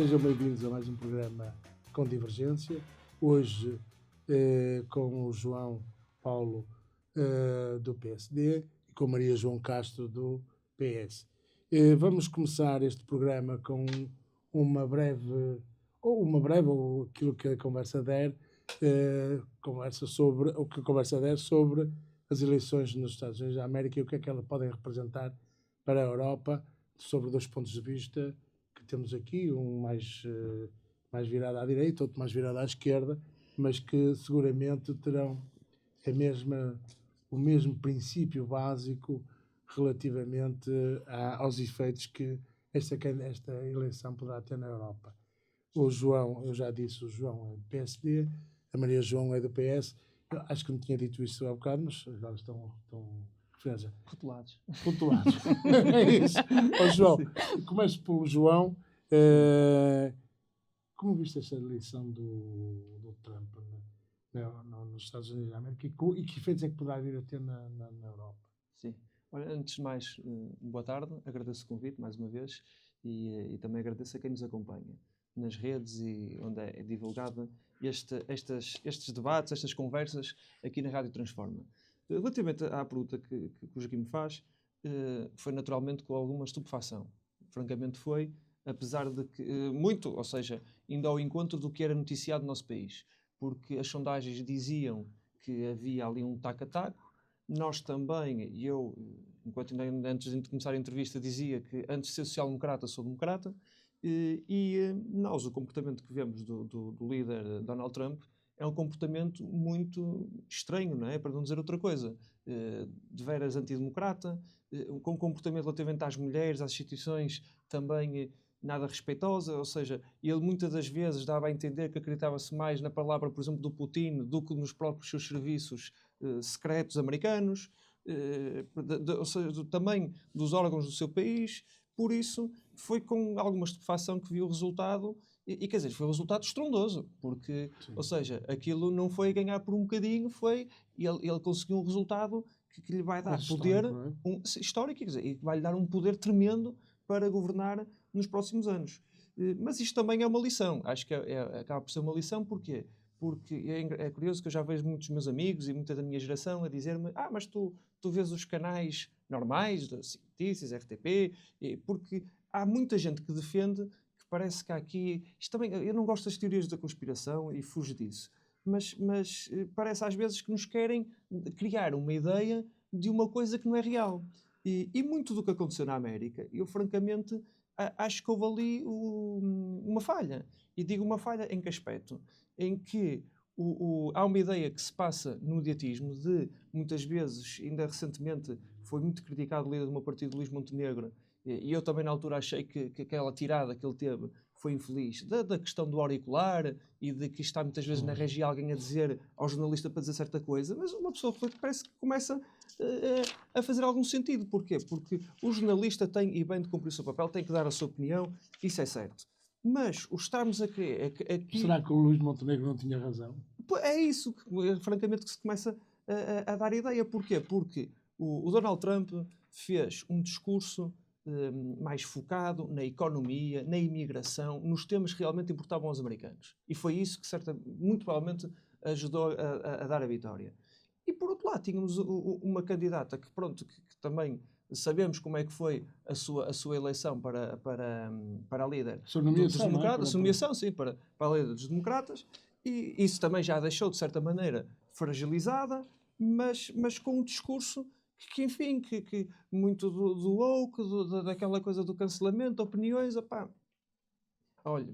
Sejam bem-vindos a mais um programa com Divergência. Hoje com o João Paulo do PSD e com Maria João Castro do PS. Vamos começar este programa com uma breve, ou aquilo que a conversa der, sobre as eleições nos Estados Unidos da América e o que é que elas podem representar para a Europa, sobre dois pontos de vista que temos aqui, um mais virado à direita, outro mais virado à esquerda, mas que seguramente terão o mesmo princípio básico relativamente aos efeitos que esta eleição poderá ter na Europa. O João, eu já disse, o João é do PSD, a Maria João é do PS. Eu acho que não tinha dito isso há bocado, mas agora estão Rotulados. É isso. João, começo pelo João. Como viste esta eleição do Trump nos Estados Unidos da América e que efeitos é que poderá vir a ter na Europa? Sim. Olha, antes de mais, boa tarde. Agradeço o convite mais uma vez e também agradeço a quem nos acompanha nas redes e onde é divulgado estes debates, estas conversas aqui na Rádio Transforma. Relativamente à pergunta que o Joaquim me faz, foi naturalmente com alguma estupefação. Francamente foi, apesar de que ou seja, indo ao encontro do que era noticiado no nosso país, porque as sondagens diziam que havia ali um taco-a-taco. Nós também, e eu, antes de começar a entrevista, dizia que antes de ser social-democrata, sou democrata, e nós, o comportamento que vemos do líder Donald Trump é um comportamento muito estranho, não é? Para não dizer outra coisa. De veras antidemocrata, com comportamento relativamente às mulheres, às instituições, também nada respeitosa, ou seja, ele muitas das vezes dava a entender que acreditava-se mais na palavra, por exemplo, do Putin do que nos próprios seus serviços secretos americanos, ou seja, também dos órgãos do seu país. Por isso, foi com alguma estupefação que viu o resultado, e quer dizer, foi um resultado estrondoso, porque, sim, ou seja, aquilo não foi ganhar por um bocadinho, ele conseguiu um resultado que lhe vai dar poder histórico, quer dizer, e que vai lhe dar um poder tremendo para governar nos próximos anos. Mas isto também é uma lição. Acho que acaba por ser uma lição. Porquê? Porque é curioso que eu já vejo muitos meus amigos e muita da minha geração a dizer-me: mas tu vês os canais normais, da Notícias, RTP, porque há muita gente que defende que parece que há aqui... Isto também, eu não gosto das teorias da conspiração e fujo disso. Mas parece às vezes que nos querem criar uma ideia de uma coisa que não é real. E muito do que aconteceu na América, eu francamente acho que houve ali uma falha. E digo uma falha em que aspecto? Em que há uma ideia que se passa no mediatismo de, muitas vezes, ainda recentemente, foi muito criticado o líder do meu partido, Luís Montenegro, e eu também na altura achei que aquela tirada que ele teve foi infeliz, da questão do auricular e de que está muitas vezes na regia alguém a dizer ao jornalista para dizer certa coisa, mas uma pessoa parece que começa a fazer algum sentido. Porquê? Porque o jornalista tem, e bem de cumprir o seu papel, tem que dar a sua opinião, isso é certo. Mas o estarmos a querer... Será que o Luís Montenegro não tinha razão? É isso, francamente, que se começa a dar ideia. Porquê? Porque o Donald Trump fez um discurso mais focado na economia, na imigração, nos temas que realmente importavam aos americanos. E foi isso que, muito provavelmente, ajudou a dar a vitória. E, por outro lado, tínhamos uma candidata que também sabemos como é que foi a sua eleição para a líder dos democratas, a nomeação, sim, para a líder dos democratas, e isso também já a deixou, de certa maneira, fragilizada, mas com um discurso que enfim, que muito do woke, daquela coisa do cancelamento, opiniões, olha,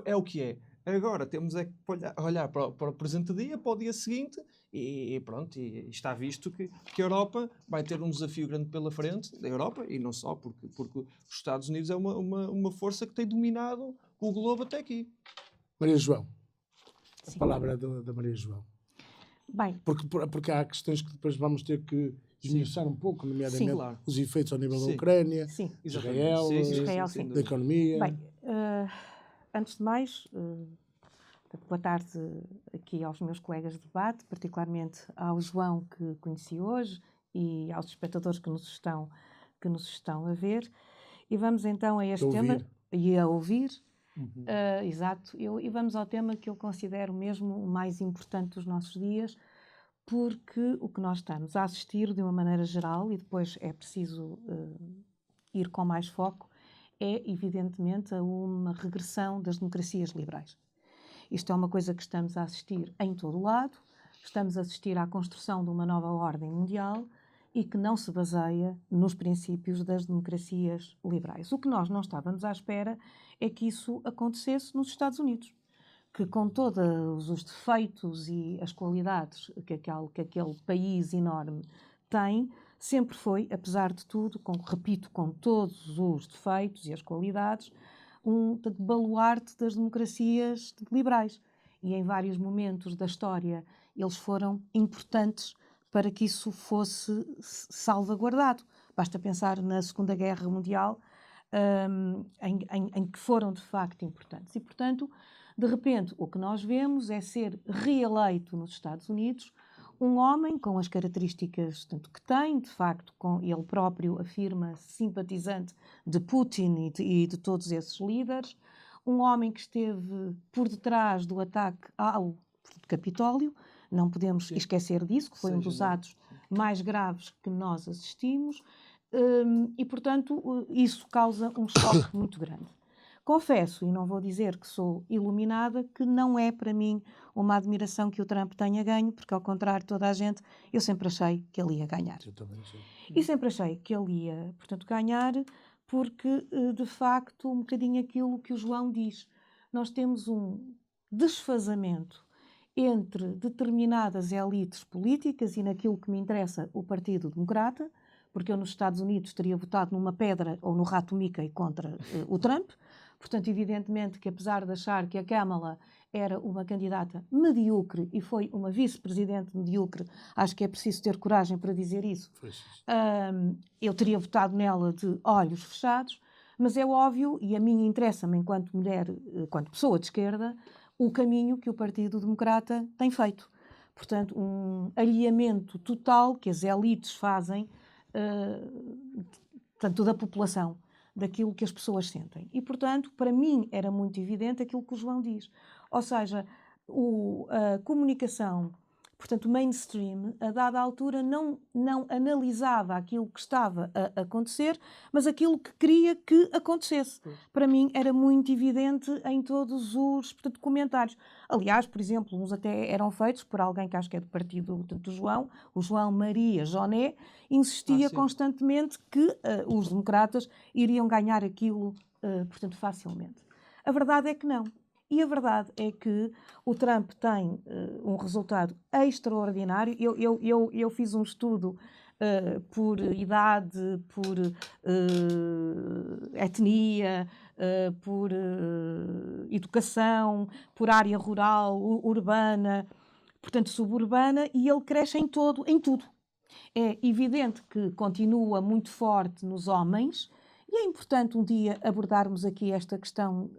é o que é. Agora temos é que olhar para o presente dia, para o dia seguinte, e pronto, e está visto que a Europa vai ter um desafio grande pela frente, da Europa, e não só, porque os Estados Unidos é uma força que tem dominado o globo até aqui. Maria João, a palavra da Maria João. Bem. Porque há questões que depois vamos ter que esmiuçar um pouco, nomeadamente claro, os efeitos ao nível da Ucrânia, Israel, da economia. Bem, antes de mais, boa tarde aqui aos meus colegas de debate, particularmente ao João, que conheci hoje, e aos espectadores que nos estão a ver. E vamos então a este tema e a ouvir. Exato. E vamos ao tema que eu considero mesmo o mais importante dos nossos dias, porque o que nós estamos a assistir de uma maneira geral, e depois é preciso ir com mais foco, é evidentemente a uma regressão das democracias liberais. Isto é uma coisa que estamos a assistir em todo o lado, estamos a assistir à construção de uma nova ordem mundial e que não se baseia nos princípios das democracias liberais. O que nós não estávamos à espera é que isso acontecesse nos Estados Unidos, que com todos os defeitos e as qualidades que aquele país enorme tem, sempre foi, apesar de tudo, repito, com todos os defeitos e as qualidades, um baluarte das democracias liberais. E em vários momentos da história eles foram importantes para que isso fosse salvaguardado. Basta pensar na Segunda Guerra Mundial, em que foram de facto importantes. E, portanto, de repente, o que nós vemos é ser reeleito nos Estados Unidos um homem com as características tanto que tem, de facto, ele próprio afirma simpatizante de Putin e de todos esses líderes, um homem que esteve por detrás do ataque ao Capitólio, não podemos esquecer disso, que foi um dos atos mais graves que nós assistimos, e, portanto, isso causa um choque muito grande. Confesso, e não vou dizer que sou iluminada, que não é para mim uma admiração que o Trump tenha ganho, porque ao contrário de toda a gente, eu sempre achei que ele ia ganhar. Eu também sei. E sempre achei que ele ia, portanto, ganhar, porque, de facto, um bocadinho aquilo que o João diz. Nós temos um desfazamento entre determinadas elites políticas e naquilo que me interessa, o Partido Democrata, porque eu nos Estados Unidos teria votado numa pedra ou no rato Mickey contra o Trump. Portanto, evidentemente que apesar de achar que a Kamala era uma candidata medíocre e foi uma vice-presidente medíocre, acho que é preciso ter coragem para dizer isso, eu teria votado nela de olhos fechados, mas é óbvio, e a mim interessa-me enquanto mulher, enquanto pessoa de esquerda, o caminho que o Partido Democrata tem feito. Portanto, um alinhamento total que as elites fazem, tanto da população, daquilo que as pessoas sentem. E, portanto, para mim era muito evidente aquilo que o João diz. Ou seja, a comunicação, portanto, mainstream, a dada altura não analisava aquilo que estava a acontecer, mas aquilo que queria que acontecesse. Para mim era muito evidente em todos os comentários. Aliás, por exemplo, uns até eram feitos por alguém que acho que é do partido do João, o João Maria Joné, insistia constantemente que os democratas iriam ganhar aquilo, portanto, facilmente. A verdade é que não. E a verdade é que o Trump tem um resultado extraordinário. Eu fiz um estudo por idade, por etnia, por educação, por área rural, urbana, portanto suburbana, e ele cresce em tudo. É evidente que continua muito forte nos homens, e é importante um dia abordarmos aqui esta questão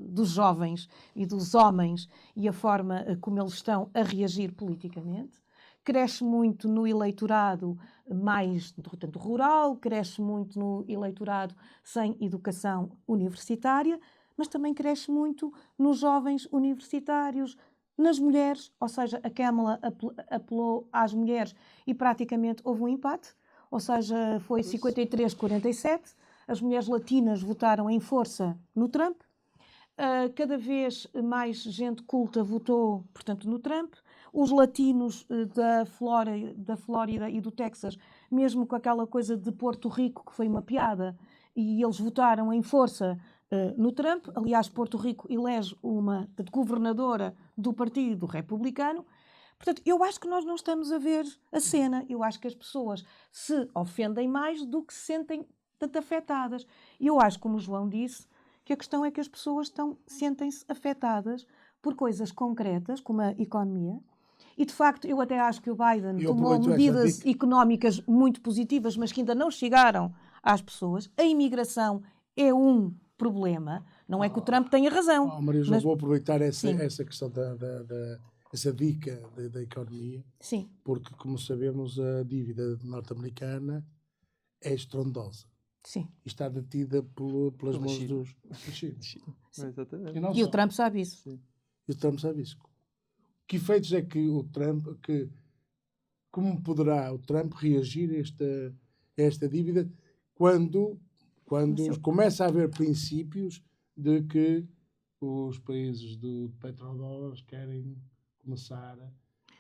dos jovens e dos homens e a forma como eles estão a reagir politicamente. Cresce muito no eleitorado mais, portanto, rural, cresce muito no eleitorado sem educação universitária, mas também cresce muito nos jovens universitários, nas mulheres, ou seja, a Kamala apelou às mulheres e praticamente houve um empate, ou seja, foi 53-47. As mulheres latinas votaram em força no Trump. Cada vez mais gente culta votou, portanto, no Trump. Os latinos da Flórida e do Texas, mesmo com aquela coisa de Porto Rico, que foi uma piada, e eles votaram em força no Trump. Aliás, Porto Rico elege uma governadora do Partido Republicano. Portanto, eu acho que nós não estamos a ver a cena. Eu acho que as pessoas se ofendem mais do que se sentem tanto afetadas. E eu acho, como o João disse, que a questão é que as pessoas sentem-se afetadas por coisas concretas, como a economia. E, de facto, eu até acho que o Biden tomou medidas económicas muito positivas, mas que ainda não chegaram às pessoas. A imigração é um problema. Não é que o Trump tenha razão. Maria, já vou aproveitar essa questão essa dica da economia. Sim. Porque, como sabemos, a dívida norte-americana é estrondosa. Sim. e está detida pelas Pela mãos China. da China. Exatamente. E não E o só. Trump sabe isso. Sim. E o Trump sabe isso. Que efeitos é que o Trump, como poderá o Trump reagir a esta dívida quando começa a haver princípios de que os países do petrodólares querem começar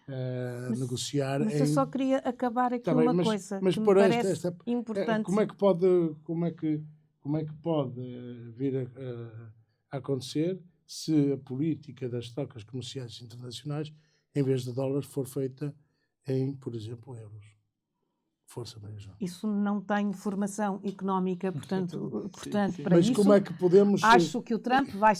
a negociar Mas eu só queria acabar aqui Tá bem, uma coisa mas que me para parece importante. como é que pode vir a acontecer se a política das trocas comerciais internacionais, em vez de dólares, for feita em, por exemplo, euros? Força, Maria João. Isso não tenho formação económica, portanto para Mas isso, como é que podemos... acho que o Trump vai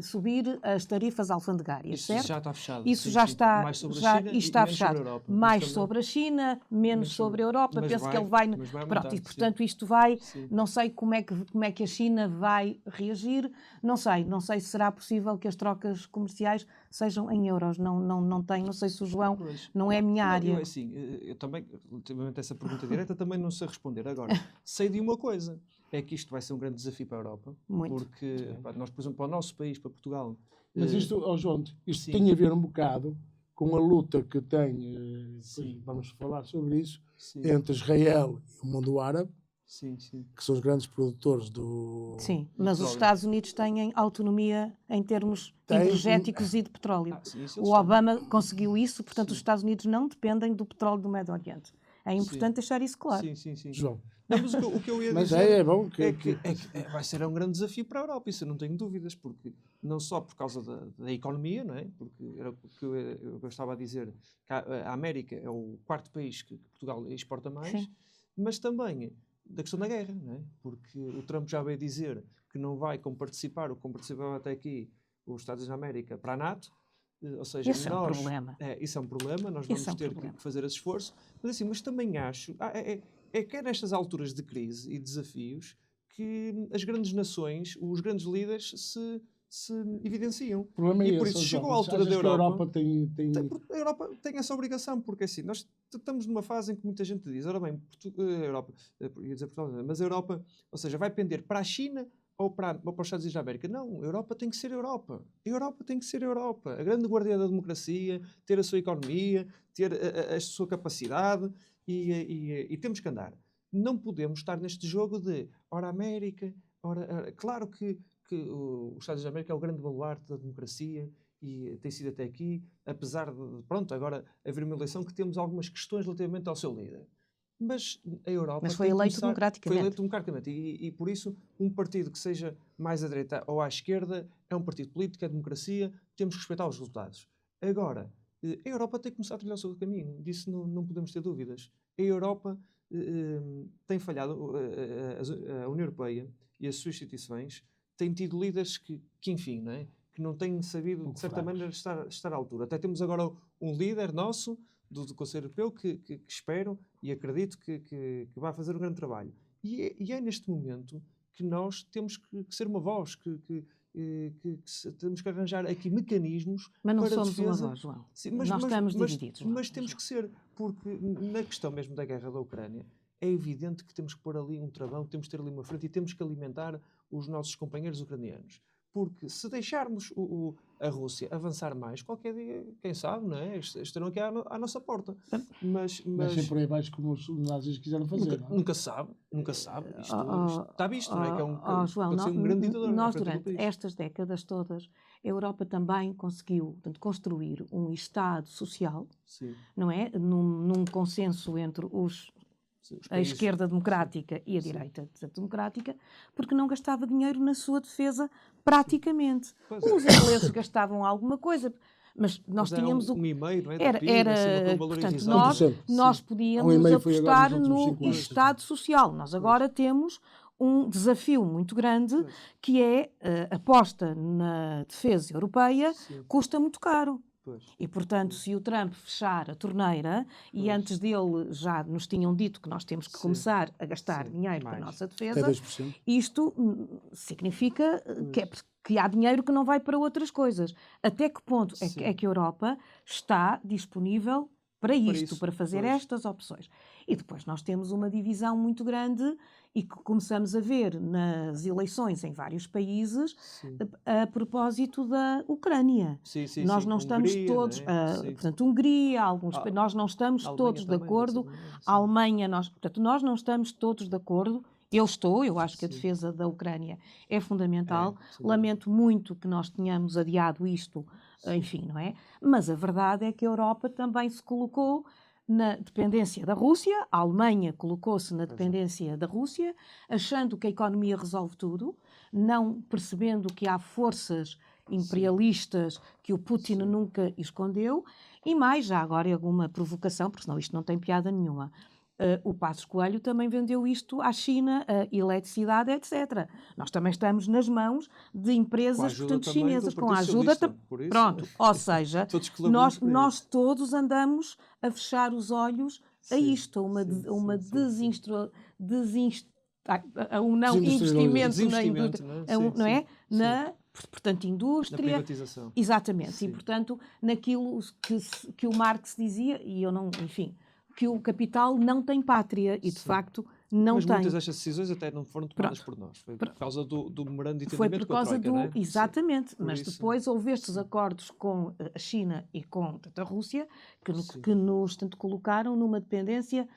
subir as tarifas alfandegárias, Isso certo? já está fechado. Isso Sim, já sim. está, Mais sobre a já China e está menos fechado. sobre a Europa. Mais Mas sobre a China, menos sobre a Europa. mas Penso que ele vai... mas vai Pronto, aumentar, e portanto isto vai... Sim. Não sei como é que a China vai reagir. Não sei se será possível que as trocas comerciais sejam em euros. Não sei se o João... Pois. Não é a minha Não, área. eu também, relativamente a essa pergunta direta, também não sei responder. Agora, sei de uma coisa, é que isto vai ser um grande desafio para a Europa, Muito. porque pá, nós, por exemplo, para o nosso país, para Portugal... Mas isto, João, isto sim. tem a ver um bocado com a luta que tem, Sim. depois vamos falar sobre isso, Sim. entre Israel e o mundo árabe, Sim, sim. que são os grandes produtores do... Sim, mas os petróleo. Estados Unidos têm autonomia em termos Tem- energéticos e de petróleo. Sim, isso O eles têm. Obama conseguiu isso, portanto Sim. os Estados Unidos não dependem do petróleo do Médio Oriente. É importante deixar isso claro. Sim. João. Não, mas o que eu ia Mas dizer é bom é que vai ser um grande desafio para a Europa, isso eu não tenho dúvidas, porque não só por causa da economia, não é? Porque era o que eu estava a dizer, que a América é o quarto país que Portugal exporta mais, Sim. mas também da questão da guerra, não é? Porque o Trump já veio dizer que não vai como participava até aqui os Estados Unidos da América para a NATO, ou seja, Esse é um problema. Isso é um problema, nós Esse vamos é um ter problema. que fazer esse esforço, mas também acho, que é nestas alturas de crise e desafios que as grandes nações, os grandes líderes se evidenciam. O problema é E por esse, isso João. chegou a altura Achas da que a Europa. Europa tem... A Europa tem essa obrigação, porque assim, nós estamos numa fase em que muita gente diz, ora bem, a Europa, ia dizer Portugal, mas a Europa, ou seja, vai pender para a China ou para os Estados Unidos da América. Não, a Europa tem que ser Europa. A Europa tem que ser Europa. A grande guardiã da democracia, ter a sua economia, ter a sua capacidade e temos que andar. Não podemos estar neste jogo de ora América, ora... Claro que os Estados Unidos da América é o grande baluarte da democracia e tem sido até aqui, apesar de, pronto, agora haver uma eleição que temos algumas questões relativamente ao seu líder. Mas a Europa... Mas foi eleito democraticamente. Foi eleito democraticamente. E por isso, um partido que seja mais à direita ou à esquerda é um partido político, é democracia, temos que respeitar os resultados. Agora, a Europa tem que começar a trilhar o seu caminho. Disso não podemos ter dúvidas. A Europa tem falhado, a União Europeia e as suas instituições têm tido líderes que enfim, não é? Que não têm sabido, de certa maneira, estar à altura. Até temos agora um líder nosso, do Conselho Europeu, que espero e acredito que vai fazer um grande trabalho. E é neste momento que nós temos que ser uma voz, que temos que arranjar aqui mecanismos mas não para somos defesa. uma voz, João. Sim, nós estamos divididos. Mas temos que ser, porque na questão mesmo da guerra da Ucrânia, é evidente que temos que pôr ali um travão, temos que ter ali uma frente e temos que alimentar os nossos companheiros ucranianos. Porque se deixarmos a Rússia avançar mais, qualquer dia, quem sabe, não é? Estarão aqui à nossa porta. Mas Deixem por aí abaixo como os nazis quiseram fazer. nunca sabe. Isto está visto, não é? Que é João, pode ser um grande ditador. Nós, durante estas décadas todas, a Europa também conseguiu, portanto, construir um Estado social, Sim. não é? Num consenso entre a esquerda democrática e a direita democrática, porque não gastava dinheiro na sua defesa praticamente. Os ingleses gastavam alguma coisa, mas nós tínhamos um e-mail, não é? Portanto, nós podíamos apostar no Estado Social. Nós agora temos um desafio muito grande, que é a aposta na defesa europeia, custa muito caro. E, portanto, se o Trump fechar a torneira, e antes dele já nos tinham dito que nós temos que começar a gastar dinheiro para a nossa defesa, isto significa que há dinheiro que não vai para outras coisas. Até que ponto é que a Europa está disponível para isto, isso, para fazer pois. estas opções. E depois nós temos uma divisão muito grande e que começamos a ver nas eleições em vários países Sim. a propósito da Ucrânia. Sim, Nós sim. não estamos Hungria, todos, não é? Sim. portanto, Hungria, Ah, nós não estamos a Alemanha todos de também, deve ser acordo. também, sim. A Alemanha, portanto, nós não estamos todos de acordo. Eu acho que a Sim. defesa da Ucrânia é fundamental. Sem Lamento muito que nós tenhamos adiado isto, enfim, não é? Mas a verdade é que a Europa também se colocou na dependência da Rússia, a Alemanha colocou-se na dependência da Rússia, achando que a economia resolve tudo, não percebendo que há forças imperialistas que o Putin nunca escondeu, e mais, já agora, alguma provocação, porque senão isto não tem piada nenhuma. O Passos Coelho também vendeu isto à China, a eletricidade, etc. Nós também estamos nas mãos de empresas, portanto, chinesas, com a ajuda... Pronto, ou seja, nós todos andamos a fechar os olhos a isto, a um não investimento na indústria, não é? Portanto, indústria... Na privatização. Exatamente, Sim. e portanto, naquilo que o Marx dizia, e eu não, enfim... que o capital não tem pátria e, de facto, não Mas tem. muitas destas decisões até não foram tomadas por nós. Foi por causa do memorando de entendimento Foi por causa com a Troika, não é? Exatamente. Sim. Mas depois houve estes acordos com a China e com a Rússia que nos tanto colocaram numa dependência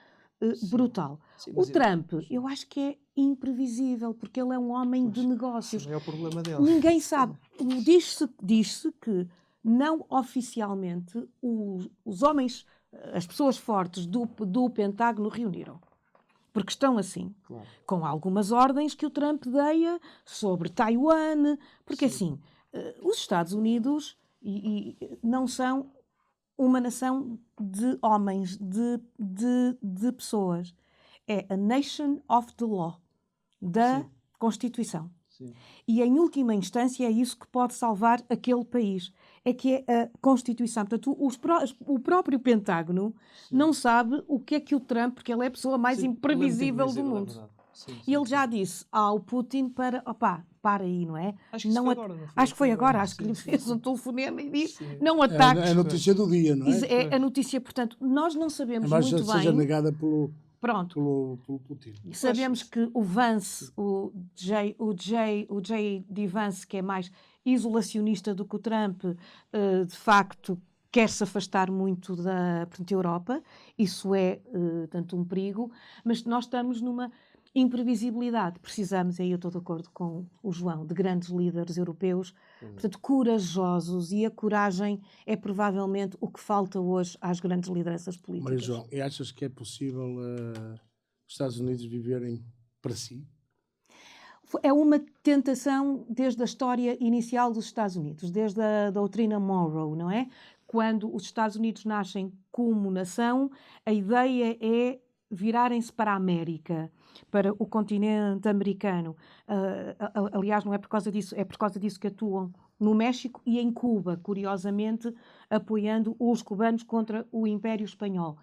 brutal. Sim, o Trump, eu acho que é imprevisível, porque ele é um homem de negócios. É o problema dele. Ninguém sabe. Diz-se que, não oficialmente, os homens... as pessoas fortes do Pentágono reuniram. Porque estão assim, com algumas ordens que o Trump deia sobre Taiwan, porque assim, os Estados Unidos não são uma nação de homens, de pessoas. É a nation of the law, da Constituição. Sim. E, em última instância, é isso que pode salvar aquele país. É que é a Constituição. Portanto, o próprio Pentágono não sabe o que é que o Trump, porque ele é a pessoa mais imprevisível do mundo. E ele já disse ao Putin para aí, não é? Acho que foi agora, não foi? Acho que foi agora, acho que lhe fez um telefonema e disse, não ataques. É a notícia do dia, não é? É a notícia, portanto, nós não sabemos muito bem. Mas seja negada pelo Putin. Sabemos que o Vance, o J.D. Vance, que é mais isolacionista do que o Trump, de facto quer-se afastar muito da Europa. Isso é, tanto um perigo, mas nós estamos numa imprevisibilidade. Precisamos, aí eu estou de acordo com o João, de grandes líderes europeus, portanto, corajosos, e a coragem é provavelmente o que falta hoje às grandes lideranças políticas. Mas, João, e achas que é possível os Estados Unidos viverem para si? É uma tentação desde a história inicial dos Estados Unidos, desde a doutrina Monroe, não é? Quando os Estados Unidos nascem como nação, a ideia é virarem-se para a América, para o continente americano. Aliás, não é por causa disso, é por causa disso que atuam no México e em Cuba, curiosamente, apoiando os cubanos contra o Império Espanhol.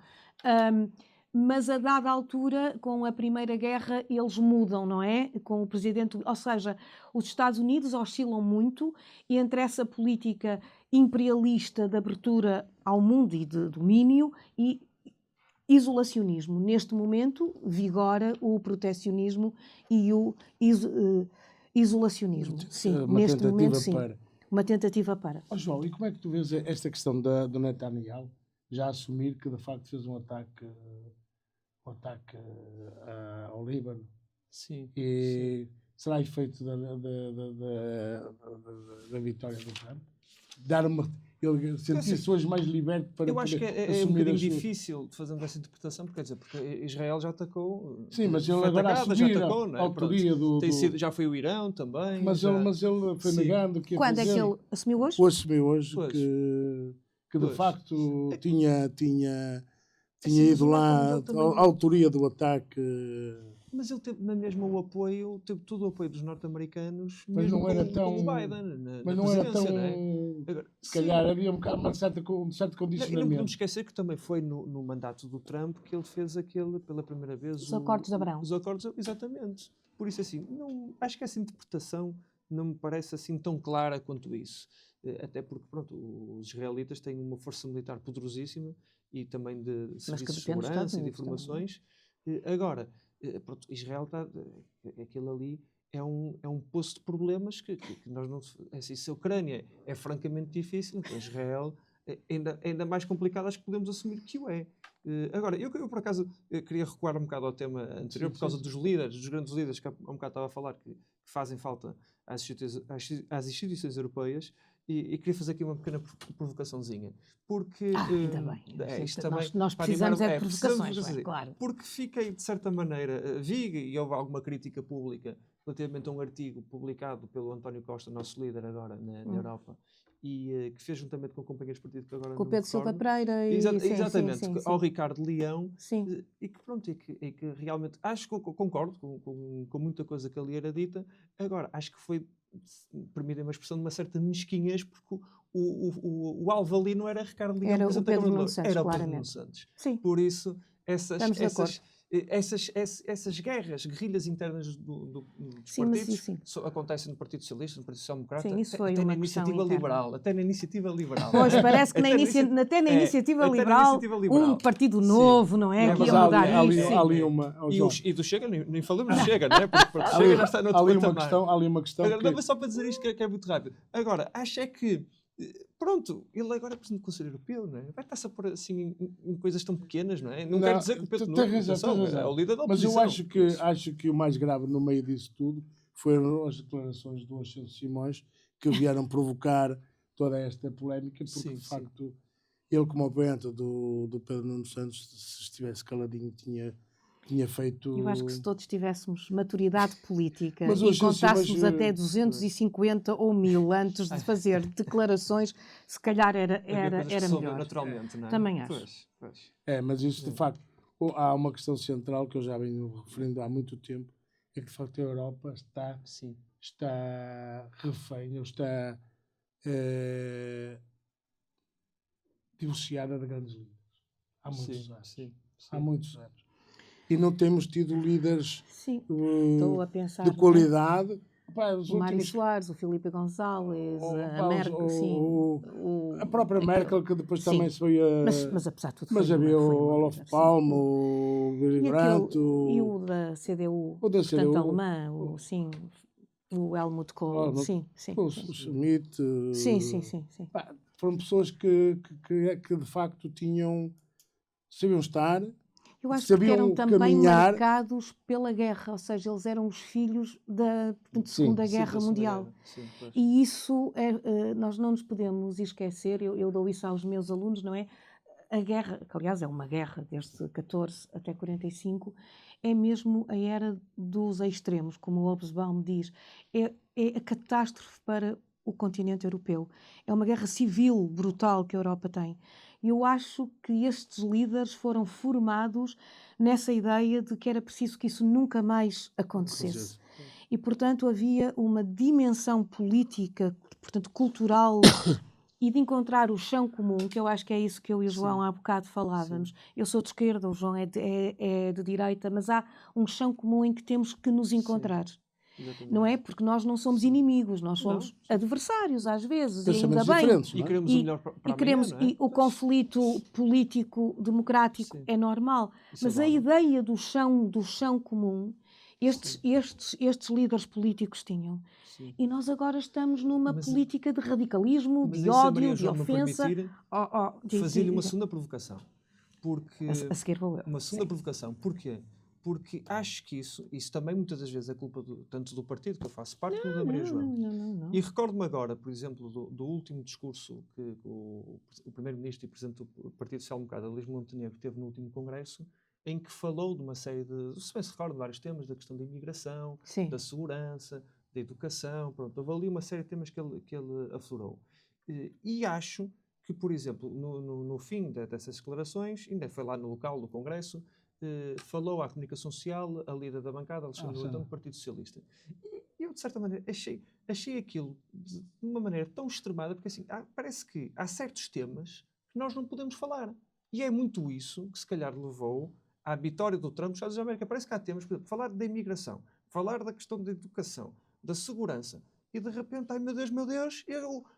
Mas a dada altura, com a Primeira Guerra, eles mudam, não é? Com o presidente, ou seja, os Estados Unidos oscilam muito entre essa política imperialista de abertura ao mundo e de domínio e isolacionismo. Neste momento, vigora o protecionismo e o isolacionismo. Sim, neste momento, sim. Uma tentativa para. João, e como é que tu vês esta questão do Netanyahu já assumir que, de facto, fez um ataque ao Líbano? Sim. E será efeito da vitória do Trump? Ele sentir-se hoje mais liberto para eu acho que é um bocadinho difícil de fazermos essa interpretação, porque Israel já atacou. Sim, mas ele agora assumiu a autoria já foi o Irão também. Mas ele foi negando que ia Quando fazer. É que ele assumiu hoje? Assumiu hoje que de facto tinha ido lá a autoria do ataque. Mas ele teve mesmo o apoio, teve todo o apoio dos norte-americanos, mas não era tão Biden, mas não era tão, Agora, se calhar havia um certo condicionamento. Não podemos esquecer que também foi no mandato do Trump que ele fez pela primeira vez os acordos de Abrão. Os acordos, exatamente. Por isso, assim, acho que essa interpretação não me parece assim tão clara quanto isso. até porque, pronto, os israelitas têm uma força militar poderosíssima e também de serviços de segurança e de informações. Agora, pronto, Israel está... Aquilo ali é um poço de problemas que nós não... Assim, se a Ucrânia é francamente difícil, então Israel ainda mais complicado, acho que podemos assumir que o é. Agora, eu por acaso queria recuar um bocado ao tema anterior, por causa dos líderes, dos grandes líderes que há um bocado estava a falar, que fazem falta às instituições europeias, e queria fazer aqui uma pequena provocaçãozinha. Porque ainda bem. Isto também, nós precisamos de provocações, precisamos claro. Porque fiquei, de certa maneira, vi e houve alguma crítica pública relativamente a um artigo publicado pelo António Costa, nosso líder agora na Europa, e que fez juntamente com companheiros de partido que agora com o não Pedro me Silva recordo. Pereira Exatamente, sim. ao Ricardo Leão, sim. e que pronto, e que realmente acho que concordo com muita coisa que ali era dita. Agora, acho que foi, permitem uma expressão, de uma certa mesquinhez, porque o alvo ali não era Ricardo Leão, era o Pedro Nuno Santos, era o claramente. Pedro Nuno Santos. Sim. Por isso, essas guerrilhas internas dos partidos acontecem no Partido Socialista, no Partido Social Democrata, sim, isso foi até uma na Iniciativa Liberal. Até na Iniciativa Liberal. Pois, parece que até na Iniciativa Liberal, um partido novo, não é? Mas que ia mudar há ali uma... E do Chega, nem falamos do Chega, não é? Porque Chega já está no outro patamar. Há ali uma questão agora, não, só para dizer isto que é muito rápido. Agora, acho é que pronto, ele agora é Presidente do Conselho Europeu, não é? Vai estar-se a pôr assim em coisas tão pequenas, não é? Não quero dizer que o Pedro Nuno é o líder da oposição. Mas eu acho que o mais grave no meio disso tudo foram as declarações do Ascenso Simões, que vieram provocar toda esta polémica, porque de facto ele, como oponente do Pedro Nuno Santos, se estivesse caladinho, tinha feito... Eu acho que se todos tivéssemos maturidade política mas e contássemos até 250 ou 1000 antes de fazer declarações, se calhar era melhor. Naturalmente, não é? Também acho. Pois. Mas isso, de facto, há uma questão central que eu já venho referindo há muito tempo, é que, de facto, a Europa está refém, ou está divorciada de grandes líderes. Há muitos anos. Há muitos anos. E não temos tido líderes Estou a pensar, de qualidade. O Mário Soares, o Filipe González, a Merkel, a própria Merkel, que depois também se foi a... Mas apesar de tudo... Mas havia o Olof Palme, o Willy Brandt... E o da CDU, portanto, alemã, o Helmut Kohl, o Schmidt... Sim. Foram pessoas que de facto sabiam estar... Eu acho que eram também marcados pela guerra, ou seja, eles eram os filhos da Segunda Guerra Mundial. E isso, nós não nos podemos esquecer, eu dou isso aos meus alunos, não é? A guerra, que aliás é uma guerra desde 14 até 45, é mesmo a era dos extremos, como o Hobsbawm diz. É a catástrofe para o continente europeu. É uma guerra civil brutal que a Europa tem. E eu acho que estes líderes foram formados nessa ideia de que era preciso que isso nunca mais acontecesse. E, portanto, havia uma dimensão política, portanto, cultural, e de encontrar o chão comum, que eu acho que é isso que eu e o João há bocado falávamos. Eu sou de esquerda, o João é de direita, mas há um chão comum em que temos que nos encontrar. Exatamente. Não é? Porque nós não somos inimigos, nós somos adversários às vezes, e ainda bem. E queremos o melhor para amanhã, não é? E o conflito político-democrático é normal. Mas a ideia do chão comum, estes líderes políticos tinham. Sim. E nós agora estamos numa política de radicalismo, de ódio, de ofensa. Fazer-lhe uma segunda provocação. Porque a seguir vou eu. Uma segunda provocação. Porquê? Porque acho que isso também muitas das vezes é culpa tanto do partido que eu faço parte como da Maria João. Não. E recordo-me agora, por exemplo, do último discurso que o Primeiro-Ministro e Presidente do Partido Social Democrata, Luís Montenegro, teve no último Congresso, em que falou de uma série se bem se recorda, de vários temas, da questão da imigração, da segurança, da educação, pronto, houve ali uma série de temas que ele aflorou. E acho que, por exemplo, no fim dessas declarações, ainda foi lá no local do Congresso, falou à comunicação social a líder da bancada, Alexandre Leitão, do Partido Socialista. E eu, de certa maneira, achei aquilo de uma maneira tão extremada, porque assim, parece que há certos temas que nós não podemos falar. E é muito isso que, se calhar, levou à vitória do Trump nos Estados Unidos da América. Parece que há temas, por exemplo, falar da imigração, falar da questão da educação, da segurança. e de repente, ai meu Deus,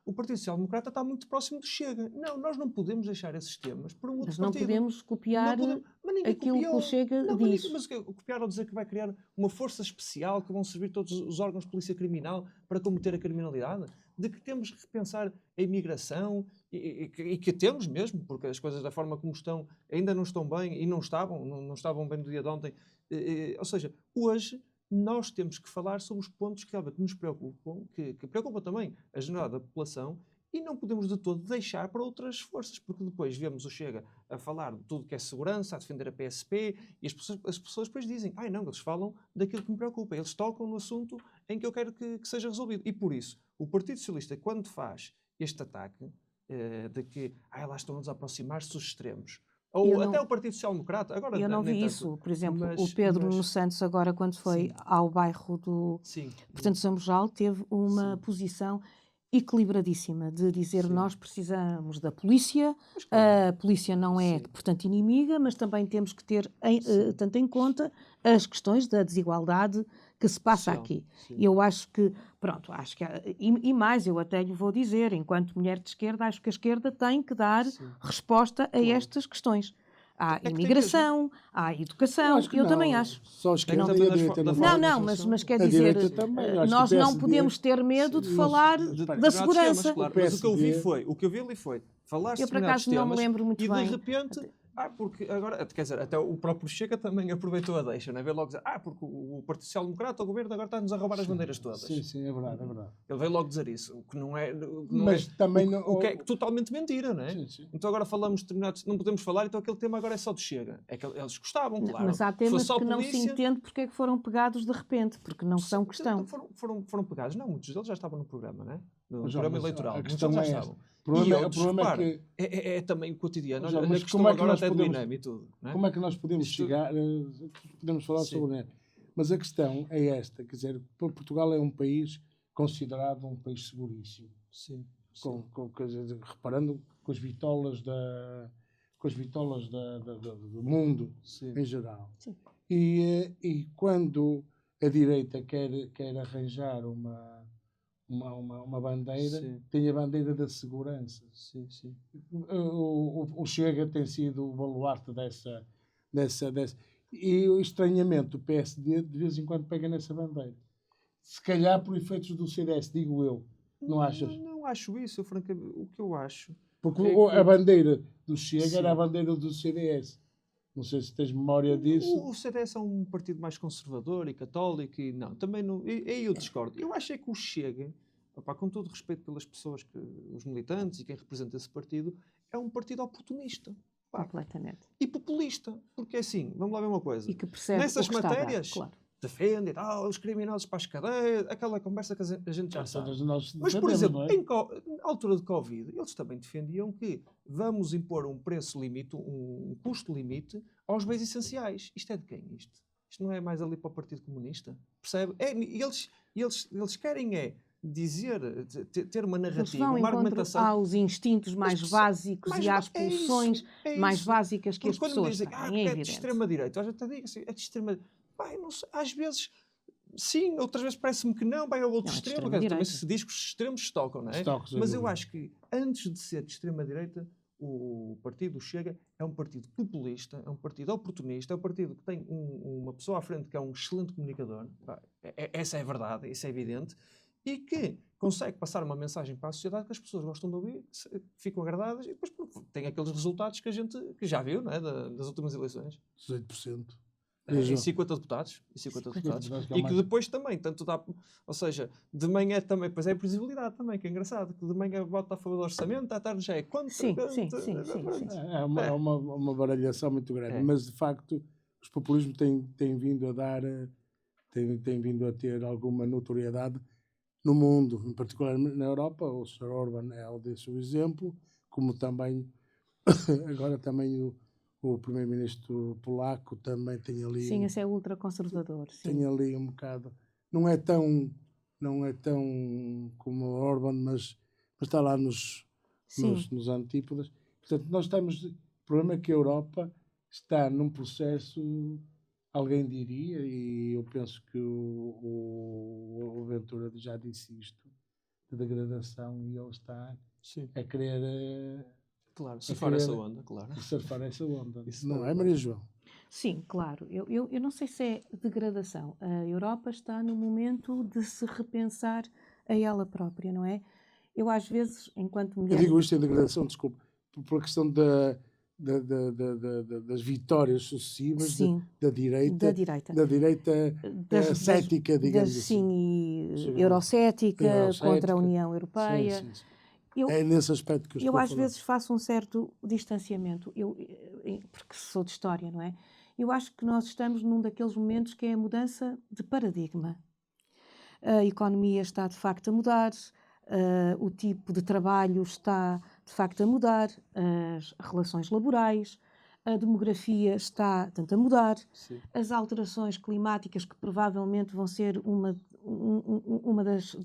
o Partido Social Democrata está muito próximo do Chega. Não, nós não podemos deixar esses temas por um outro Mas não partido. podemos copiar Mas ninguém aquilo que o copiou. Chega Não, diz. mas copiar ou dizer que vai criar uma força especial que vão servir todos os órgãos de polícia criminal para combater a criminalidade? De que temos que repensar a imigração e que temos mesmo, porque as coisas da forma como estão ainda não estão bem e não estavam bem no dia de ontem. Ou seja, hoje nós temos que falar sobre os pontos que realmente nos preocupam, que preocupam também a generalidade da população, e não podemos de todo deixar para outras forças, porque depois vemos o Chega a falar de tudo que é segurança, a defender a PSP, e as pessoas depois dizem, não, eles falam daquilo que me preocupa, eles tocam no assunto em que eu quero que seja resolvido. E por isso, o Partido Socialista, quando faz este ataque, de que lá estão-nos a aproximar-se dos extremos, ou até o Partido Social Democrata, agora eu não vi isso. Por exemplo, o Pedro Nuno Santos, agora quando foi ao bairro do São Bojal, teve uma posição equilibradíssima de dizer nós precisamos da polícia, a polícia não é, portanto, inimiga, mas também temos que ter tanto em conta as questões da desigualdade que se passa aqui. E eu acho que, e mais, eu até lhe vou dizer, enquanto mulher de esquerda, acho que a esquerda tem que dar resposta a estas questões. Há imigração, há educação, eu também acho. Só a esquerda e a direita não, mas quer dizer, nós não podemos ter medo de falar da segurança. Claro, mas o que eu vi ali foi falar-se de determinados temas, não me lembro muito e bem. De repente... porque agora, quer dizer, até o próprio Chega também aproveitou a deixa, não é? Veio logo dizer, porque o Partido Social Democrata, o governo, agora está-nos a roubar as bandeiras todas. Sim, é verdade. Ele veio logo dizer isso, o que não é... o que é totalmente mentira, não é? Sim. Então agora falamos de determinados... Não podemos falar, então aquele tema agora é só do Chega. É que eles gostavam, claro. Mas há temas que não se entende porque é que foram pegados de repente, porque não são questão. Foram pegados, não, muitos deles já estavam no programa, não é? No programa eleitoral. A questão já estavam. O problema é que... É também o cotidiano. Mas como é que nós até podemos... do INEM e tudo. Não é? Como é que nós podemos chegar... Podemos falar sobre o INEM. Mas a questão é esta. Quer dizer, Portugal é um país considerado um país seguríssimo. Sim. Reparando com as vitolas do mundo em geral. Sim. E quando a direita quer arranjar uma bandeira, tem a bandeira da segurança. Sim. O Chega tem sido o baluarte dessa. E estranhamente o PSD de vez em quando pega nessa bandeira. Se calhar por efeitos do CDS, digo eu. Não achas? Não acho isso, francamente. O que eu acho... Porque a bandeira do Chega era a bandeira do CDS. Não sei se tens memória disso. O CDS é um partido mais conservador e católico e não, também não... Aí eu discordo. Eu acho que o Chega, com todo respeito pelas pessoas, os militantes e quem representa esse partido, é um partido oportunista. Completamente. E populista. Porque assim, vamos lá ver uma coisa. E que percebe nessas o que matérias, claro. defende os criminosos para as cadeias, aquela conversa que a gente já sabe. Mas, por exemplo, na altura de Covid, eles também defendiam que vamos impor um preço limite, um custo limite aos bens essenciais. Isto é de quem? Isto não é mais ali para o Partido Comunista? Percebe? Eles querem dizer, ter uma narrativa, uma argumentação. Aos instintos mais básicos e às pulsões mais básicas que as pessoas têm. É é de extrema-direita. Eu já te digo assim, é de extrema-direita. Não sei, às vezes sim, outras vezes parece-me que não, vai ao outro extremo. Também se diz que os extremos se tocam, não é? Mas eu acho que antes de ser de extrema-direita, o partido Chega é um partido populista, é um partido oportunista, é um partido que tem uma pessoa à frente que é um excelente comunicador. Essa é a verdade, isso é evidente. E que consegue passar uma mensagem para a sociedade que as pessoas gostam de ouvir, que ficam agradadas e depois tem aqueles resultados que a gente já viu, não é? Das últimas eleições. 18%. E 50 deputados. E que depois também, tanto dá... Ou seja, de manhã também... Pois é a previsibilidade também, que é engraçado. Que de manhã vota a favor do orçamento, à tarde já é contra. Sim. É uma baralhação muito grande. Mas, de facto, os populismos têm vindo a dar... Têm vindo a ter alguma notoriedade no mundo, em particular na Europa. O Sr. Orbán é o exemplo, como também... agora também o primeiro-ministro polaco também tem ali... Sim, esse é ultraconservador. Tem ali um bocado... Não é tão como o Orbán, mas está lá nos antípodas. Portanto, nós estamos... O problema é que a Europa está num processo alguém diria, e eu penso que o Ventura já disse isto, de degradação, e ele está Sim. a querer Claro, surfar essa onda, claro. surfar essa onda. Isso Não é é, Maria João? Sim, claro. Eu não sei se é degradação. A Europa está no momento de se repensar a ela própria, não é? Eu, às vezes, enquanto Eu mulher. digo isto em degradação, desculpa, pela questão das vitórias sucessivas Sim, da direita, da direita. cética, digamos assim. Sim, e Sobre- eurocética eurocética. contra a União Europeia. Sim, sim, sim. Eu, É nesse aspecto que eu estou a às falar. vezes faço um certo distanciamento, porque sou de história, não é? Eu acho que nós estamos num daqueles momentos que é a mudança de paradigma. A economia está de facto a mudar, o tipo de trabalho está de facto a mudar, as relações laborais, a demografia está tanto a mudar, Sim. as alterações climáticas que provavelmente vão ser uma das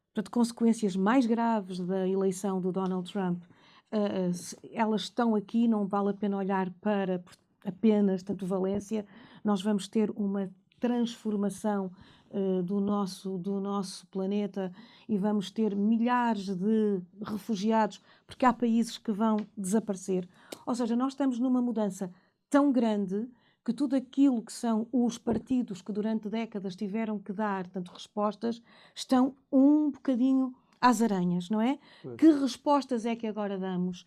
portanto, consequências mais graves da eleição do Donald Trump, elas estão aqui, não vale a pena olhar para apenas, tanto Valência, nós vamos ter uma transformação do nosso planeta e vamos ter milhares de refugiados, porque há países que vão desaparecer. Ou seja, nós estamos numa mudança tão grande que tudo aquilo que são os partidos que durante décadas tiveram que dar tanto respostas, estão um bocadinho às aranhas, não é? Pois. Que respostas é que agora damos?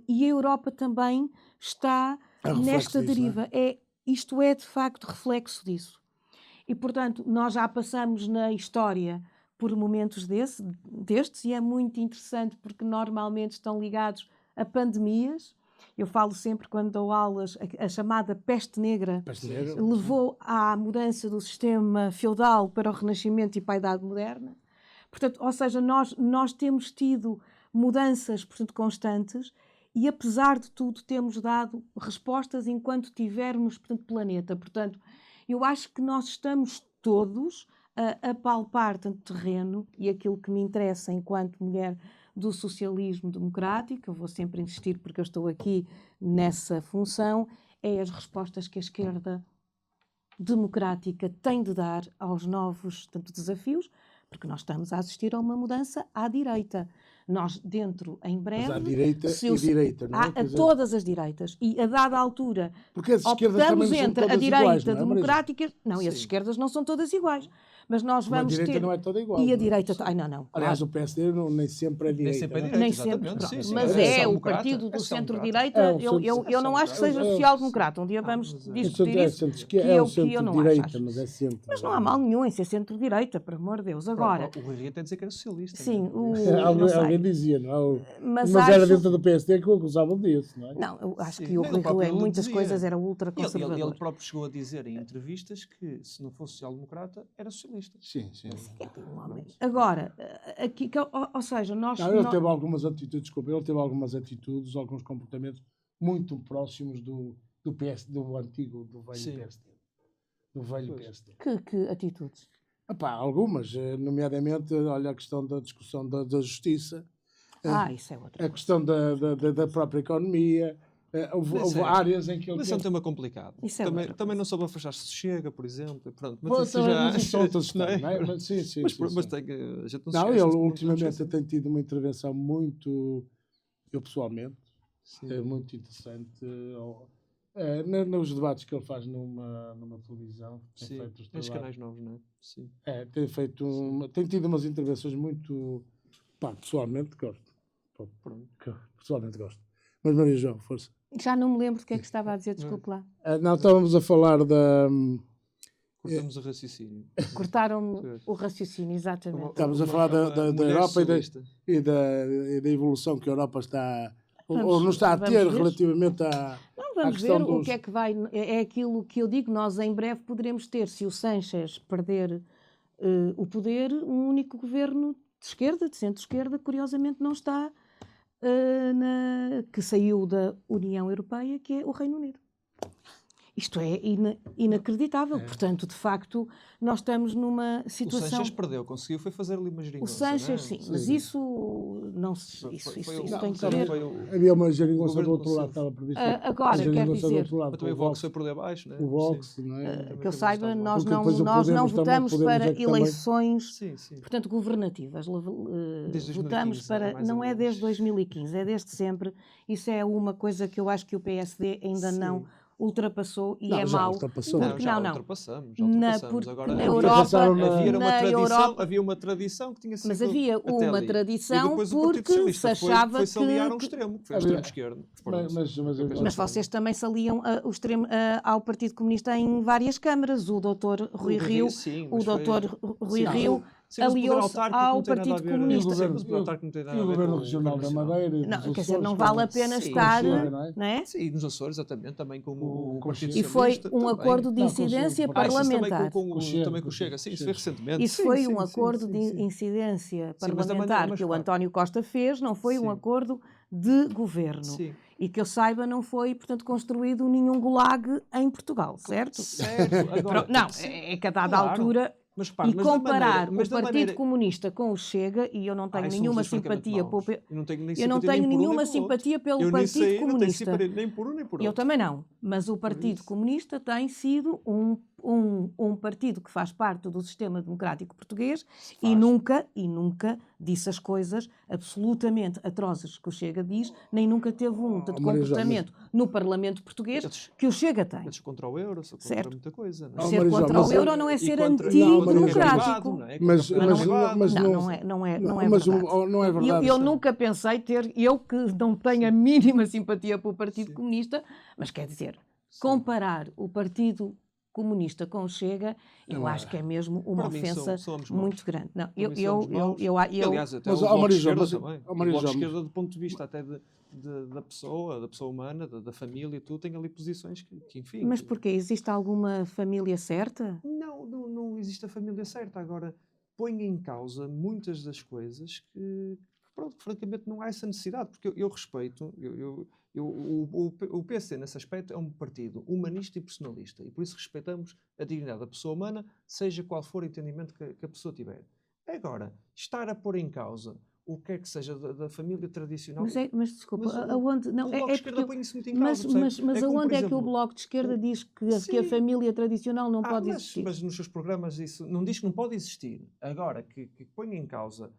E a Europa também está nesta disso, deriva. Isto é, de facto, reflexo disso. E, portanto, nós já passamos na história por momentos destes, e é muito interessante porque normalmente estão ligados a pandemias. Eu falo sempre, quando dou aulas, a chamada peste negra levou à mudança do sistema feudal para o Renascimento e para a Idade Moderna. Portanto, ou seja, nós temos tido mudanças, portanto, constantes, e apesar de tudo temos dado respostas enquanto tivermos, portanto, planeta. Portanto, eu acho que nós estamos todos a palpar tanto terreno, e aquilo que me interessa enquanto mulher do socialismo democrático, eu vou sempre insistir porque eu estou aqui nessa função, é as respostas que a esquerda democrática tem de dar aos novos desafios, porque nós estamos a assistir a uma mudança à direita. Nós, em breve... Mas à direita e direita, não é? A todas as direitas. E a dada altura, porque as esquerdas também optamos não são entre a todas direita iguais, não é, Maria? democrática... Não, e as Sim. esquerdas não são todas iguais. Mas nós Mas vamos a direita ter... não é toda igual. E a não é? direita... Ai, não. Aliás, o PSD nem sempre é direita. Nem sempre é não é? direita. Nem exatamente, sempre, sim, pronto. sim. Mas É é o social-democrata, partido do é centro-direita. social-democrata. Eu não acho que seja social-democrata. Um dia vamos discutir isso. Que eu não centro-direita, acho. mas é centro. Mas não há mal nenhum em ser centro-direita, por amor de Deus. Agora, O Rui Rio até dizer que era socialista. sim, não é? Alguém dizia, não é? mas era acho... dentro do PSD que acusavam disso, não é? Não, eu acho Sim, que o ele Rui próprio Rio, em muitas dizia. coisas, era Ele ultraconservador. próprio chegou a dizer em entrevistas que, se não fosse social-democrata, era socialista. Sim. Agora, aqui, ou seja, nós... Ele teve algumas atitudes, alguns comportamentos muito próximos do PSD, do antigo, do velho Sim. PSD. Do velho PSD. Que atitudes? Algumas, nomeadamente, olha, a questão da discussão da justiça, Isso é outra a questão da própria economia. Houve áreas em que ele Mas é um tema complicado. Isso é Também não soube afastar-se de Chega, por exemplo. Pronto, Mas isso já... isso são outras histórias, não é? não é? Mas, sim. Mas tem que... A gente Não, se ele esquece, ultimamente tem tido uma intervenção muito, eu pessoalmente, Sim. muito interessante, nos debates que ele faz numa televisão. Tem Sim, feito os estes trabalhos. canais novos, não é? Sim. Tem tido umas intervenções muito, pessoalmente gosto. Pronto. Pessoalmente gosto. Mas Maria João, força. Já não me lembro do que é que estava a dizer, desculpe lá. Não, estávamos a falar da... Cortamos o raciocínio. Cortaram o raciocínio, exatamente. Estávamos a falar da mulher Europa socialista. e da evolução que a Europa está... ou Vamos- não está a vamos ter ver. relativamente à... Não, à vamos questão ver o dos- que é que vai... É aquilo que eu digo, nós em breve poderemos ter, se o Sánchez perder o poder, um único governo de esquerda, de centro-esquerda, curiosamente não está, que saiu da União Europeia, que é o Reino Unido. Isto é inacreditável. Portanto, de facto, nós estamos numa O situação... Sanches perdeu, conseguiu foi fazer ali uma O geringonça, Sanches, não é? sim, mas isso não se... Isso tem que ver... Havia uma geringonça do governo outro lado, Conselho. estava previsto. Agora, a quer geringonça do dizer, outro lado, Mas também o com Vox foi por debaixo, não é? o Vox, Sim. não é? que eu saiba, nós Porque não, depois o nós não Podemos também, votamos Podemos para é que também- eleições, Sim, sim. portanto, governativas. Desde 2015, Votamos para... mais ou Não é menos. desde 2015, é desde sempre. Isso é uma coisa que eu acho que o PSD ainda não ultrapassou e Não, é já mau. ultrapassou. Não, Porque, já não. ultrapassamos. Porque Agora, na ultrapassaram Europa... na- havia uma tradição que tinha sido Mas havia até uma ali. tradição E depois o Partido porque Socialista se achava foi-se aliar a um que... extremo, que foi o Havia- extremo esquerdo. Mas vocês também se aliam ao Partido Comunista em várias câmaras. O doutor Rui Rio, sim, o mas foi- doutor Rui Sim, Rio sim, mas o poder aliou-se autárquico ao não tem nada a Partido ver- Comunista. Sim, mas o poder autárquico não tem nada E a o ver Governo com o Regional da Governo Madeira. e Não, dos quer dizer, Açores, não vale a com- pena Sim, estar, Chega, não é? não é? Sim, e nos Açores também com o Com Partido Chega. E foi Socialista. um também. acordo de Não, incidência com- Isso também parlamentar. também com o Chega, sim, isso foi recentemente. Isso Sim, foi sim, um sim, acordo sim, de sim. incidência Sim, mas da parlamentar maneira mais que o fraca. António Costa fez, não foi um Sim. acordo de governo. Sim. E que eu saiba, não foi, portanto, construído nenhum gulag em Portugal, certo? Certo, agora, Não, sim, é que a dada claro. altura... mas, repare, E mas da comparar maneira- mas o da Partido maneira- Comunista com o Chega, e eu não tenho Isso nenhuma são francamente simpatia maus. pelo... Eu não tenho, nem Eu não simpatia tenho nem por um, nenhuma nem pelo outro. simpatia pelo Eu Partido nem Comunista. simpatia nem por um nem por outro. Eu também não, mas o Partido isso. Comunista tem sido um partido que faz parte do sistema democrático português e nunca disse as coisas absolutamente atrozes que o Chega diz, nem nunca teve tanto Maria João, comportamento no Parlamento português que o Chega tem. Mas contra o euro, sou contra Certo. muita coisa. Não é? Ser Maria João, contra mas o euro não é E ser contra- antidemocrático. Não é? Mas Contra o privado. Não é mas verdade. não é verdade. Eu nunca pensei eu que não tenho a mínima simpatia pelo Partido Sim. Comunista, mas quer dizer, Sim. comparar o Partido Comunista com o Chega, eu Não é. acho que é mesmo uma Para mim, ofensa somos maus. muito grande. Não, Para mim, somos maus. E, aliás, até Mas, o ó, Bloco de Maria Esquerda João, também. ó, O Maria Bloco de João, Esquerda, do ponto de vista até da pessoa humana, da família e tudo, tem ali posições que enfim... Mas porquê? Existe alguma família certa? Não existe a família certa. Agora, põe em causa muitas das coisas que pronto, francamente não há essa necessidade, porque eu respeito, o PC nesse aspecto é um partido humanista e personalista, e por isso respeitamos a dignidade da pessoa humana, seja qual for o entendimento que a pessoa tiver. Agora, estar a pôr em causa o que é que seja da família tradicional... Mas desculpa, Mas aonde... o Não, Bloco de Esquerda põe isso muito em causa, mas percebe? aonde como, por é que o exemplo, Bloco de Esquerda diz que a Sim. família tradicional não pode existir? Mas nos seus programas isso não diz que não pode existir. Agora, que põe em causa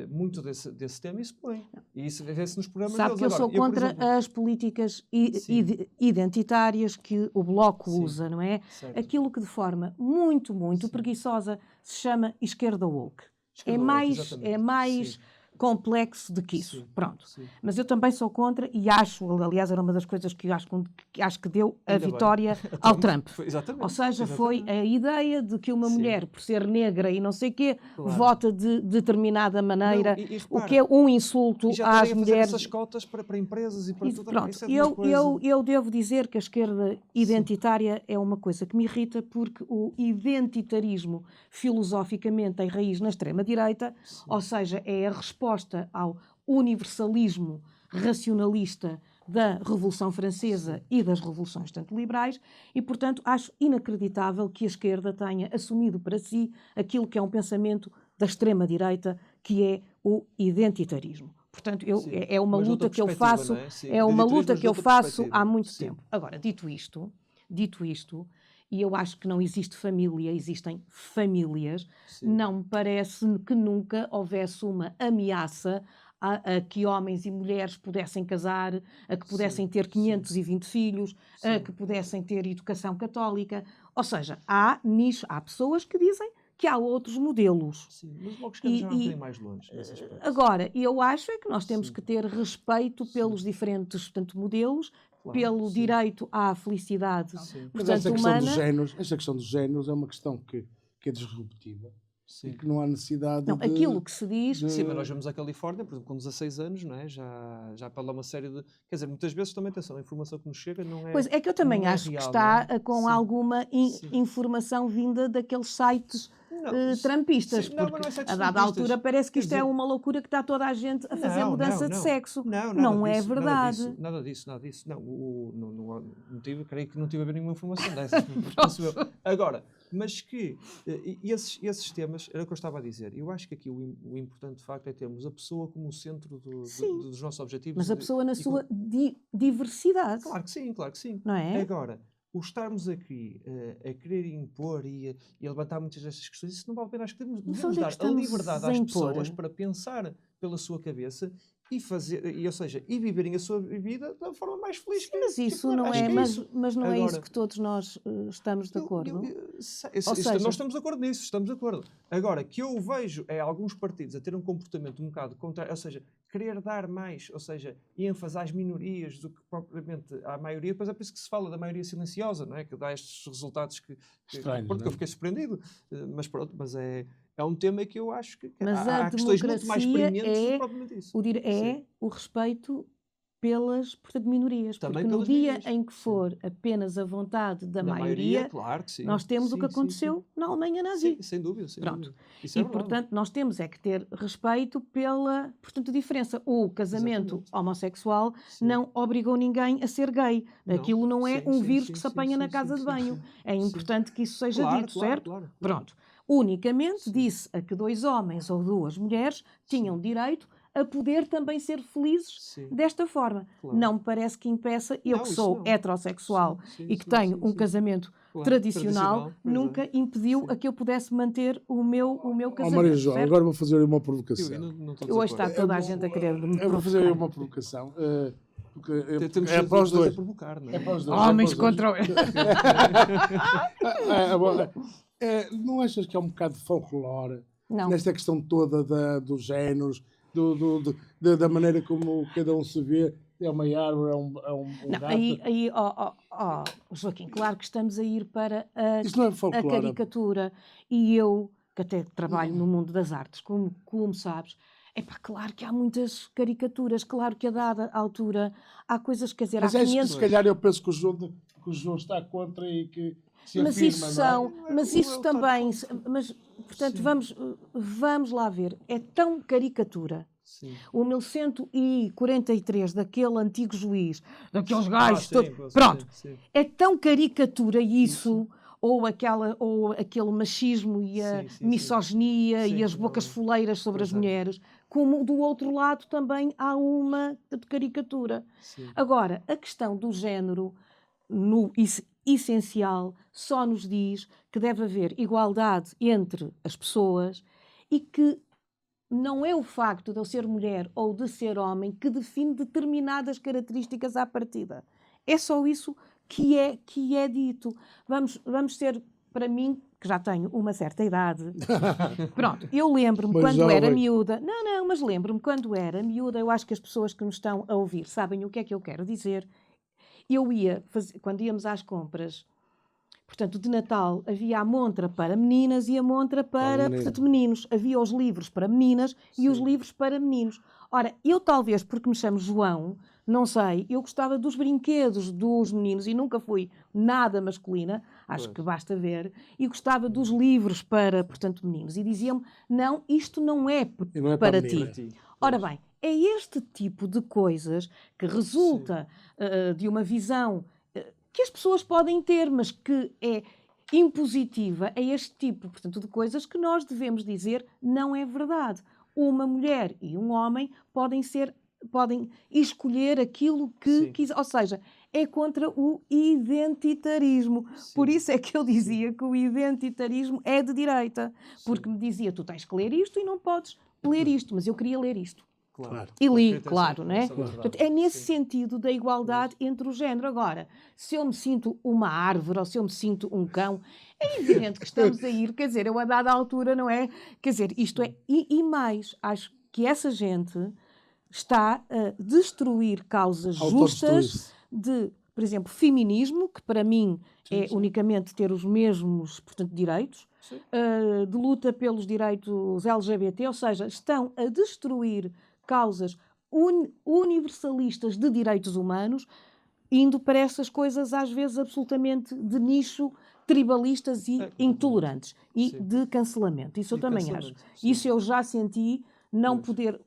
muito desse tema, isso põe. E isso vê-se nos programas Sabe deles. que eu Agora, sou por contra exemplo, as políticas Sim. identitárias que o Bloco Sim. usa, não é? certo. Aquilo que de forma muito Sim. preguiçosa se chama esquerda woke. Esquerda É woke, mais exatamente. Sim. complexo do que isso. Sim. Pronto. Sim. Mas eu também sou contra e acho, aliás, era uma das coisas que eu acho que deu a Ainda bem. vitória ao Trump. Exatamente. Ou seja, foi Exatamente. a ideia de que uma Sim. mulher, por ser negra e não sei o quê, Claro. vota de determinada maneira, Não, e o repara, que é um insulto e já às estarem a fazer mulheres. essas cotas para empresas e para E tudo. pronto, Isso é de uma coisa... eu devo dizer que a esquerda identitária é uma coisa que me irrita, porque o identitarismo filosoficamente tem raiz na extrema-direita, Sim. ou seja, é a resposta ao universalismo racionalista da Revolução Francesa e das revoluções tanto liberais, e, portanto, acho inacreditável que a esquerda tenha assumido para si aquilo que é um pensamento da extrema-direita, que é o identitarismo. Portanto, Sim. é uma Mas luta outra que eu perspectiva, faço, não é? Sim. é uma Identitarismo, luta mas que eu outra faço perspectiva. há muito Sim. tempo. Agora, dito isto, e eu acho que não existe família, existem famílias, Sim. não me parece que nunca houvesse uma ameaça a que homens e mulheres pudessem casar, a que pudessem Sim, ter sim. 520 filhos, a Sim. que pudessem ter educação católica. Ou seja, há pessoas que dizem que há outros modelos. Sim. Mas o Bloco de Esquerda já vai um E- bocadinho mais longe nesse aspecto. Agora, eu acho é que nós temos Sim. que ter respeito Sim. pelos diferentes, portanto, modelos, Claro, pelo sim. direito à felicidade, Sim. Mas portanto, humana. essa questão dos géneros é uma questão que é disruptiva Sim. e que não há necessidade Não, de... aquilo que se diz... de- Sim, mas nós vemos a Califórnia, por exemplo, com 16 anos, não é? Já para lá uma série de... Quer dizer, muitas vezes também, atenção, a informação que nos chega não é... Pois é que eu também não é acho que real, está não é? com Sim. alguma Sim. informação vinda daqueles sites trampistas. Sim, não, porque mas não é a dada altura parece que isto é uma loucura que está toda a gente a fazer mudança de sexo. Não é verdade. Nada disso. Não, não tive, creio que não tive a ver nenhuma informação dessas. Agora, mas que esses temas, era o que eu estava a dizer. Eu acho que aqui o importante de facto é termos a pessoa como o centro dos nossos objetivos. Mas a pessoa na sua diversidade. Claro que sim. Não é? Agora, o estarmos aqui a querer impor e a levantar muitas destas questões, isso não vale a pena. Acho que devemos dar a liberdade às pessoas para pensar pela sua cabeça e fazer, ou seja, e viverem a sua vida da forma mais feliz. Sim, mas isso não é, mas não é isso que todos nós estamos de acordo. Nós estamos de acordo nisso, estamos de acordo. Agora, que eu vejo alguns partidos a ter um comportamento um bocado contrário, ou seja, querer dar mais, ou seja, ênfase às minorias do que propriamente à maioria, depois é por isso que se fala da maioria silenciosa, não é? Que dá estes resultados que eu fiquei surpreendido, mas pronto, mas é um tema que eu acho que há questões muito mais prementes do que propriamente isso. O respeito pelas, portanto, minorias. Também porque no dia minorias. em que for apenas a vontade da maioria, claro que sim. nós temos o que aconteceu na Alemanha nazi. Sim, sem dúvida. Pronto. Isso é verdade. Portanto, nós temos é que ter respeito pela, portanto, diferença. O casamento homossexual não obrigou ninguém a ser gay. Aquilo não é um vírus que se apanha na casa de banho. É importante que isso seja dito, certo? Claro. Pronto. Unicamente disse a que 2 homens ou 2 mulheres tinham direito a poder também ser felizes desta forma. Claro. Não me parece que impeça, eu que sou heterossexual e que tenho um casamento claro, tradicional nunca impediu a que eu pudesse manter o meu casamento. Maria João, agora vou fazer uma provocação. Hoje está toda a gente a querer me Eu vou fazer uma provocação. É para os dois. Provocar, não é? É para os dois. Homens contra o... Não achas que é um bocado de folclore Não. nesta questão toda dos géneros, da maneira como cada um se vê? É uma árvore, é um gato. Joaquim, claro que estamos a ir para Isso não é a folclore. caricatura. E eu, que até trabalho no mundo das artes, como sabes, claro que há muitas caricaturas, claro que a dada altura há coisas, quer dizer, Mas há é isso 500... que se calhar eu penso que o João está contra e que se Mas afirma, isso não é? mas isso também, mas portanto vamos lá ver, é tão caricatura. Sim. O 1143 daquele antigo juiz, daqueles gajos todos, pronto, é tão caricatura isso, ou aquele machismo e a misoginia e as bocas foleiras sobre as mulheres, como do outro lado também há uma de caricatura. Sim. Agora, a questão do género, no essencial, só nos diz que deve haver igualdade entre as pessoas e que não é o facto de eu ser mulher ou de ser homem que define determinadas características à partida. É só isso que é dito. Vamos ter, para mim, que já tenho uma certa idade. Pronto, eu lembro-me quando era miúda. Não, mas lembro-me quando era miúda. Eu acho que as pessoas que nos estão a ouvir sabem o que é que eu quero dizer. Eu ia fazer, quando íamos às compras, portanto, de Natal, havia a montra para meninas e a montra para meninos. Havia os livros para meninas e os livros para meninos. Ora, eu talvez, porque me chamo João, não sei, eu gostava dos brinquedos dos meninos e nunca fui nada masculina, acho que basta ver, e gostava dos livros para, portanto, meninos. E diziam-me, não, isto não é para ti. Ora bem, é este tipo de coisas que resulta de uma visão que as pessoas podem ter, mas que é impositiva a este tipo, portanto, de coisas que nós devemos dizer não é verdade. Uma mulher e um homem podem escolher aquilo que quiser, ou seja, é contra o identitarismo. Por isso é que eu dizia que o identitarismo é de direita, porque me dizia, tu tens que ler isto e não podes ler isto, mas eu queria ler isto. Claro. E li, claro, não é? Portanto, é nesse sentido da igualdade entre o género. Agora, se eu me sinto uma árvore ou se eu me sinto um cão, é evidente que estamos a ir, quer dizer, eu a dada altura, não é? Quer dizer, isto é... E mais, acho que essa gente está a destruir causas justas de, por exemplo, feminismo, que para mim é unicamente ter os mesmos, portanto, direitos, de luta pelos direitos LGBT, ou seja, estão a destruir causas universalistas de direitos humanos indo para essas coisas às vezes absolutamente de nicho, tribalistas e intolerantes e Sim. de cancelamento. Isso eu E também cancelamento, acho. sim. Isso eu já senti, não Pois. poder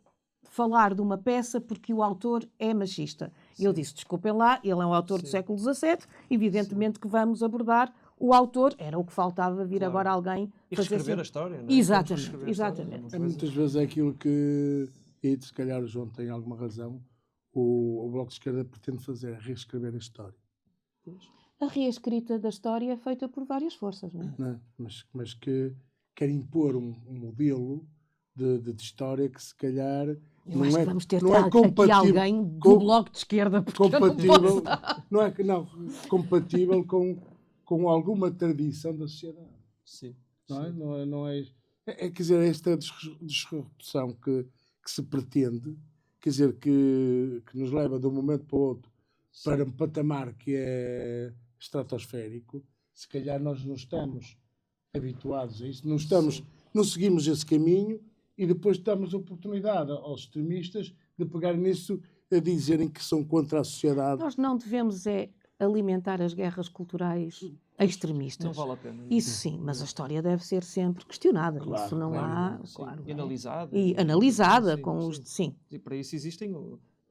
falar de uma peça porque o autor é machista. Eu disse, desculpem lá, ele é um autor do Sim. século XVII, evidentemente que vamos abordar o autor, era o que faltava vir Claro. agora alguém E fazer reescrever sempre- a história, não é? Exatamente, Vamos reescrever a história, exatamente. uma É, coisa- muitas vezes é aquilo que, e se calhar o João tem alguma razão, o Bloco de Esquerda pretende fazer, é reescrever a história. A reescrita da história é feita por várias forças, não é? Não é? Mas que quer impor um modelo de história que se calhar Eu não acho é, que vamos ter não é aqui compatível, alguém do com- Bloco de Esquerda, porque eu não compatível, posso. não é que não, compatível com alguma tradição da sociedade. Sim. Não é? Sim. Quer dizer, esta disrupção que se pretende, quer dizer, que nos leva de um momento para o outro para um patamar que é estratosférico, se calhar nós não estamos habituados a isso, não seguimos esse caminho e depois damos oportunidade aos extremistas de pegar nisso a dizerem que são contra a sociedade. Nós não devemos alimentar as guerras culturais extremistas. Não vale a pena. não. Isso sim, mas a história deve ser sempre questionada. Claro, Isso não claro. há. Sim. Claro, E não é? analisada. E analisada Sim, com os. sim. Sim, E para isso existem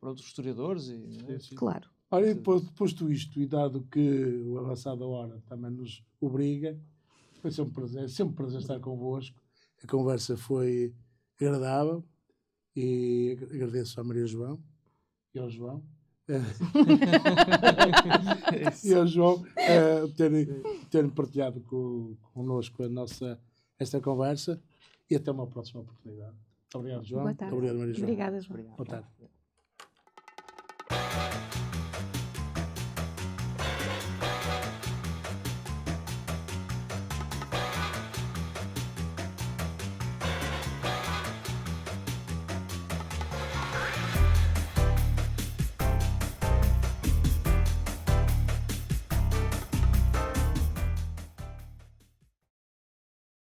outros historiadores. Não é? claro. Ora, e depois, posto isto, e dado que o avançado da hora também nos obriga, foi sempre um prazer estar convosco. A conversa foi agradável e agradeço à Maria João e ao João. E ao João terem partilhado connosco esta conversa e até uma próxima oportunidade. Muito obrigado, João. Boa tarde. Muito obrigado, Maria João. Obrigada, João. Obrigado. Boa tarde.